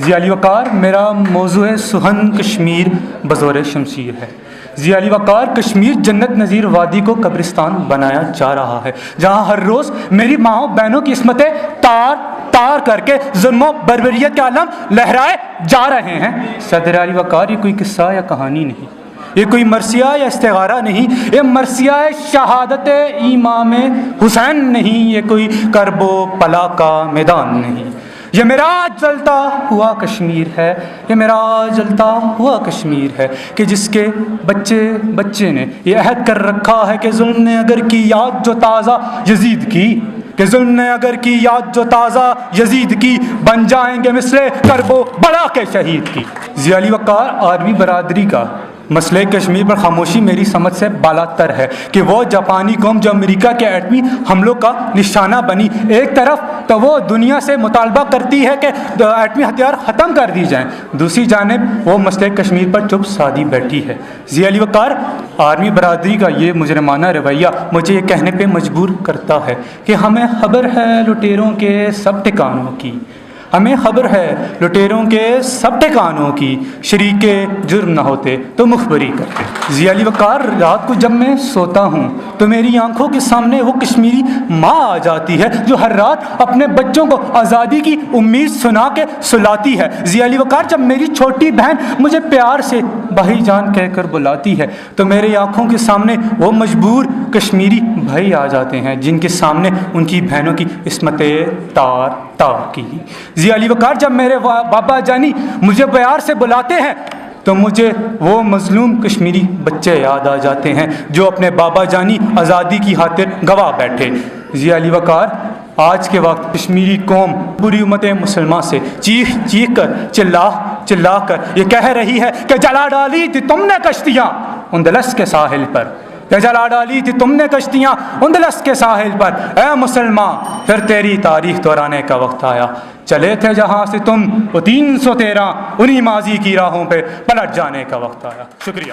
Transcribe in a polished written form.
ضیاء علی وقار میرا موضوع سخن کشمیر بزور شمشیر ہے۔ ضیاء علی وقار کشمیر جنت نظیر وادی کو قبرستان بنایا جا رہا ہے، جہاں ہر روز میری ماؤں بہنوں کی عصمتیں تار تار کر کے ظلم و بربریت کے عالم لہرائے جا رہے ہیں۔ صدر علی وقار یہ کوئی قصہ یا کہانی نہیں، یہ کوئی مرثیہ یا استغارہ نہیں، یہ مرثیہ شہادت امام حسین نہیں، یہ کوئی کرب و پلا کا میدان نہیں، یہ میرا جلتا ہوا کشمیر ہے، یہ میرا جلتا ہوا کشمیر ہے کہ جس کے بچے نے یہ عہد کر رکھا ہے کہ ظلم نے اگر کی یاد جو تازہ یزید کی، کہ ظلم نے اگر کی یاد جو تازہ یزید کی، بن جائیں گے مثل کرب و بلا کے شہید کی۔ ضیاء علی وقار آرمی برادری کا مسئلہ کشمیر پر خاموشی میری سمجھ سے بالاتر ہے کہ وہ جاپانی قوم جو امریکہ کے ایٹمی حملوں کا نشانہ بنی، ایک طرف تو وہ دنیا سے مطالبہ کرتی ہے کہ ایٹمی ہتھیار ختم کر دی جائیں، دوسری جانب وہ مسئلہ کشمیر پر چپ سادھی بیٹھی ہے۔ ضیاء علی وقار آرمی برادری کا یہ مجرمانہ رویہ مجھے یہ کہنے پہ مجبور کرتا ہے کہ ہمیں خبر ہے لٹیروں کے سب ٹھکانوں کی، ہمیں خبر ہے لٹیروں کے سب ٹھکانوں کی، شریک جرم نہ ہوتے تو مخبری کرتے۔ ضیاء علی وقار رات کو جب میں سوتا ہوں تو میری آنکھوں کے سامنے وہ کشمیری ماں آ جاتی ہے جو ہر رات اپنے بچوں کو آزادی کی امید سنا کے سلاتی ہے۔ ضیاء علی وقار جب میری چھوٹی بہن مجھے پیار سے بھائی جان کہہ کر بلاتی ہے تو میری آنکھوں کے سامنے وہ مجبور کشمیری بھائی آ جاتے ہیں جن کے سامنے ان کی بہنوں کی عصمتیں تار تار کی۔ ضیاء علی وقار جب میرے بابا جانی مجھے پیار سے بلاتے ہیں تو مجھے وہ مظلوم کشمیری بچے یاد آ جاتے ہیں جو اپنے بابا جانی آزادی کی خاطر گواہ بیٹھے۔ ضیاء علی وقار آج کے وقت کشمیری قوم پوری امت مسلمہ سے چیخ چیخ کر چلا کر یہ کہہ رہی ہے کہ جلا ڈالی تھی تم نے کشتیاں اندلس کے ساحل پر، کہ جلا ڈالی تھی تم نے کشتیاں اندلس کے ساحل پر، اے مسلمان پھر تیری تاریخ دہرانے کا وقت آیا، چلے تھے جہاں سے تم وہ 313 انہی ماضی کی راہوں پہ پلٹ جانے کا وقت آیا۔ شکریہ۔